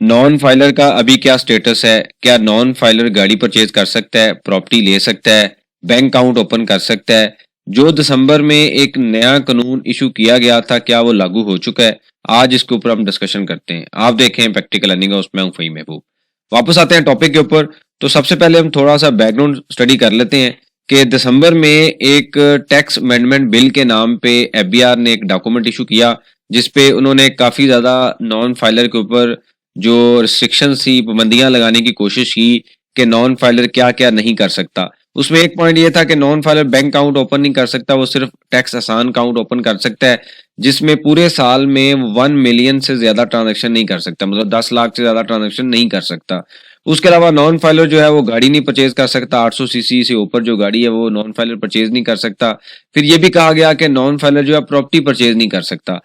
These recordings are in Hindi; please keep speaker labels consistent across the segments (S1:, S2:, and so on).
S1: नॉन फाइलर का अभी क्या स्टेटस है? क्या नॉन फाइलर गाड़ी परचेज कर सकता है, प्रॉपर्टी ले सकता है, बैंक अकाउंट ओपन कर सकता है? जो दिसंबर में एक नया कानून इशू किया गया था, क्या वो लागू हो चुका है? आज इसके ऊपर हम डिस्कशन करते हैं। आप देखें प्रैक्टिकल अर्निंग, उसमें हूं फ़हीम महबूब। वापस आते हैं टॉपिक के ऊपर। तो सबसे पहले हम थोड़ा सा बैकग्राउंड स्टडी कर लेते हैं कि दिसंबर में एक टैक्स अमेंडमेंट बिल के नाम पे एफबीआर ने एक डॉक्यूमेंट इशू किया, जिसपे उन्होंने काफ़ी ज़्यादा नॉन फाइलर के ऊपर जो रिस्ट्रिक्शन थी, पाबंदियां लगाने की कोशिश की कि नॉन फाइलर क्या क्या नहीं कर सकता। उसमें एक पॉइंट ये था कि non filer bank account open नहीं कर सकता, वो सिर्फ टैक्स आसान अकाउंट ओपन कर सकता है, जिसमें पूरे साल में 1 मिलियन से ज्यादा ट्रांजैक्शन नहीं कर सकता, मतलब 10 लाख से ज्यादा ट्रांजैक्शन नहीं कर सकता। उसके अलावा नॉन फाइलर जो है वो गाड़ी नहीं परचेज कर सकता, 800 सीसी से ऊपर जो गाड़ी है वो नॉन फाइलर परचेज नहीं कर सकता। फिर ये भी कहा गया कि नॉन फाइलर जो है प्रॉपर्टी परचेज नहीं कर सकता।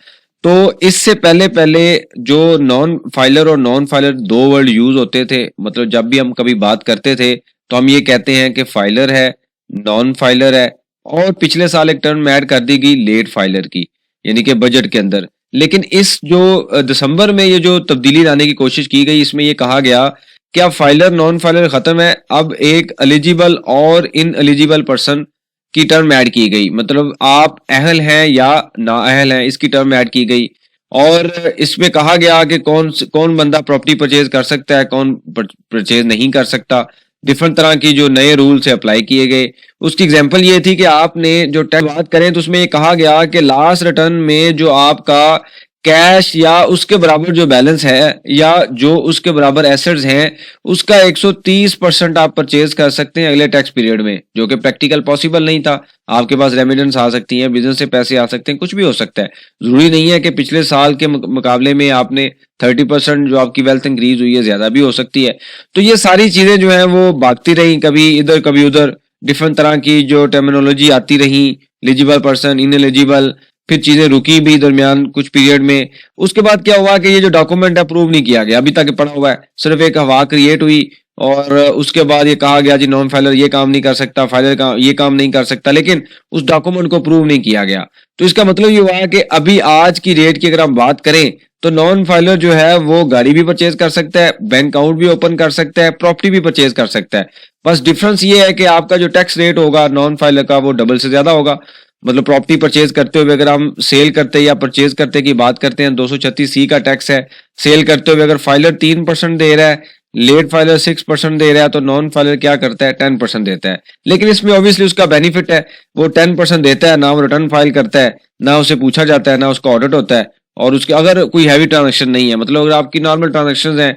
S1: तो इससे पहले पहले जो नॉन फाइलर और नॉन फाइलर दो वर्ड यूज होते थे, मतलब जब भी हम कभी बात करते थे तो हम ये कहते हैं कि फाइलर है, नॉन फाइलर है, और पिछले साल एक टर्म ऐड कर दी गई लेट फाइलर की, यानी कि बजट के अंदर। लेकिन इस जो दिसंबर में ये जो तब्दीली लाने की कोशिश की गई, इसमें ये कहा गया कि अब फाइलर नॉन फाइलर खत्म है, अब एक एलिजिबल और इन एलिजिबल पर्सन की टर्म ऐड की गई, मतलब आप अहल हैं या ना अहल हैं, इसकी टर्म ऐड की गई। और इसमें कहा गया कि कौन बंदा प्रॉपर्टी परचेज कर सकता है, कौन परचेज नहीं कर सकता। डिफरेंट तरह की जो नए रूल से अप्लाई किए गए। उसकी एग्जांपल ये थी कि आपने जो टैक्स बात करें तो उसमें ये कहा गया कि लास्ट रिटर्न में जो आपका कैश या उसके बराबर जो बैलेंस है या जो उसके बराबर एसेट्स हैं, उसका 130% आप परचेज कर सकते हैं अगले टैक्स पीरियड में, जो कि प्रैक्टिकल पॉसिबल नहीं था। आपके पास रेमिडेंस आ सकती है, बिजनेस से पैसे आ सकते हैं, कुछ भी हो सकता है। जरूरी नहीं है कि पिछले साल के मुकाबले में आपने 30% जो आपकी वेल्थ इंक्रीज हुई है, ज्यादा भी हो सकती है। तो ये सारी चीजें जो है वो भागती रही, कभी इधर कभी उधर, डिफरेंट तरह की जो टर्मिनोलॉजी आती रही, एलिजिबल पर्सन, इनएलिजिबल, फिर चीजें रुकी भी दरमियान कुछ पीरियड में। उसके बाद क्या हुआ कि ये जो डॉक्यूमेंट अप्रूव नहीं किया गया, अभी तक पड़ा हुआ है, सिर्फ एक हवा क्रिएट हुई। और उसके बाद ये कहा गया जी नॉन फाइलर ये काम नहीं कर सकता, फाइलर का ये काम नहीं कर सकता, लेकिन उस डॉक्यूमेंट को अप्रूव नहीं किया गया। तो इसका मतलब ये हुआ कि अभी आज की रेट की अगर हम बात करें तो नॉन फाइलर जो है वो गाड़ी भी परचेज कर सकता है, बैंक अकाउंट भी ओपन कर सकता है, प्रॉपर्टी भी परचेज कर सकता है। बस डिफरेंस ये है कि आपका जो टैक्स रेट होगा नॉन फाइलर का वो डबल से ज्यादा होगा। मतलब प्रॉपर्टी परचेज करते हुए अगर हम सेल करते या परचेज करते की बात करते हैं, 236C का टैक्स है। सेल करते हुए अगर फाइलर 3% दे रहा है, लेट फाइलर 6% दे रहा है, तो नॉन फाइलर क्या करता है, 10% देता है। लेकिन इसमें ऑब्वियसली उसका बेनिफिट है, वो 10% देता है, ना वो रिटर्न फाइल करता है, ना उसे पूछा जाता है, ना उसका ऑडिट होता है। और उसके अगर कोई हैवी ट्रांजेक्शन नहीं है, मतलब अगर आपकी नॉर्मल ट्रांजेक्शन है,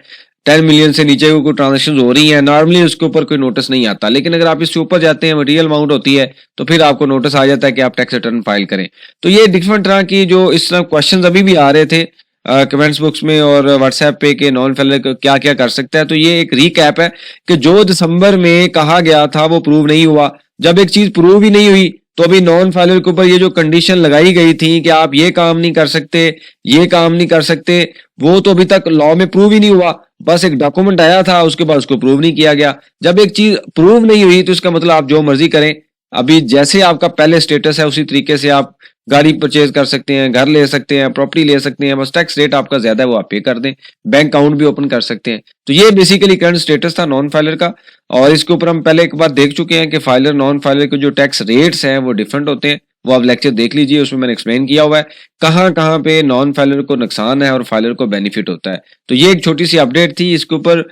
S1: 10 मिलियन से नीचे कोई ट्रांजेक्शन हो रही है, नॉर्मली उसके ऊपर कोई नोटिस नहीं आता। लेकिन अगर आप इससे ऊपर जाते हैं, मटेरियल अमाउंट होती है, तो फिर आपको नोटिस आ जाता है कि आप टैक्स रिटर्न फाइल करें। तो ये डिफरेंट तरह की जो इस तरह क्वेश्चंस अभी भी आ रहे थे कमेंट्स बुक्स में और व्हाट्सएप पे के नॉन फाइलर क्या क्या कर सकता है। तो ये एक रीकैप है कि जो दिसंबर में कहा गया था वो प्रूव नहीं हुआ। जब एक चीज प्रूव ही नहीं हुई तो अभी नॉन फाइलर के ऊपर ये जो कंडीशन लगाई गई थी कि आप ये काम नहीं कर सकते, ये काम नहीं कर सकते, वो तो अभी तक लॉ में प्रूव ही नहीं हुआ। बस एक डॉक्यूमेंट आया था, उसके बाद उसको प्रूव नहीं किया गया। जब एक चीज प्रूव नहीं हुई तो इसका मतलब आप जो मर्जी करें, अभी जैसे आपका पहले स्टेटस है उसी तरीके से आप गाड़ी परचेज कर सकते हैं, घर ले सकते हैं, प्रॉपर्टी ले सकते हैं, बस टैक्स रेट आपका ज्यादा है वो आप पे कर दें, बैंक अकाउंट भी ओपन कर सकते हैं। तो ये बेसिकली करंट स्टेटस था नॉन फाइलर का। और इसके ऊपर हम पहले एक बार देख चुके हैं कि फाइलर नॉन फाइलर के जो टैक्स रेट्स हैं वो डिफरेंट होते हैं। वो आप लेक्चर देख लीजिए, उसमें मैंने एक्सप्लेन किया हुआ है कहाँ कहाँ पे नॉन फाइलर को नुकसान है और फाइलर को बेनिफिट होता है। तो ये एक छोटी सी अपडेट थी। इसके ऊपर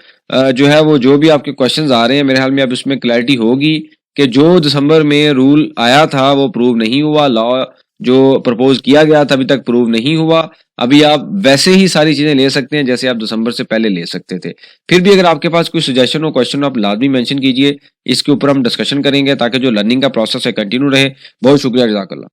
S1: जो है वो जो भी आपके क्वेश्चंस आ रहे हैं, मेरे ख्याल में अब इसमें क्लैरिटी होगी कि जो दिसंबर में रूल आया था वो प्रूव नहीं हुआ, लॉ जो प्रपोज किया गया था अभी तक प्रूव नहीं हुआ। अभी आप वैसे ही सारी चीजें ले सकते हैं जैसे आप दिसंबर से पहले ले सकते थे। फिर भी अगर आपके पास कोई सजेशन हो, क्वेश्चन आप लाजमी मेंशन कीजिए, इसके ऊपर हम डिस्कशन करेंगे ताकि जो लर्निंग का प्रोसेस है कंटिन्यू रहे। बहुत शुक्रिया, जज़ाकल्लाह।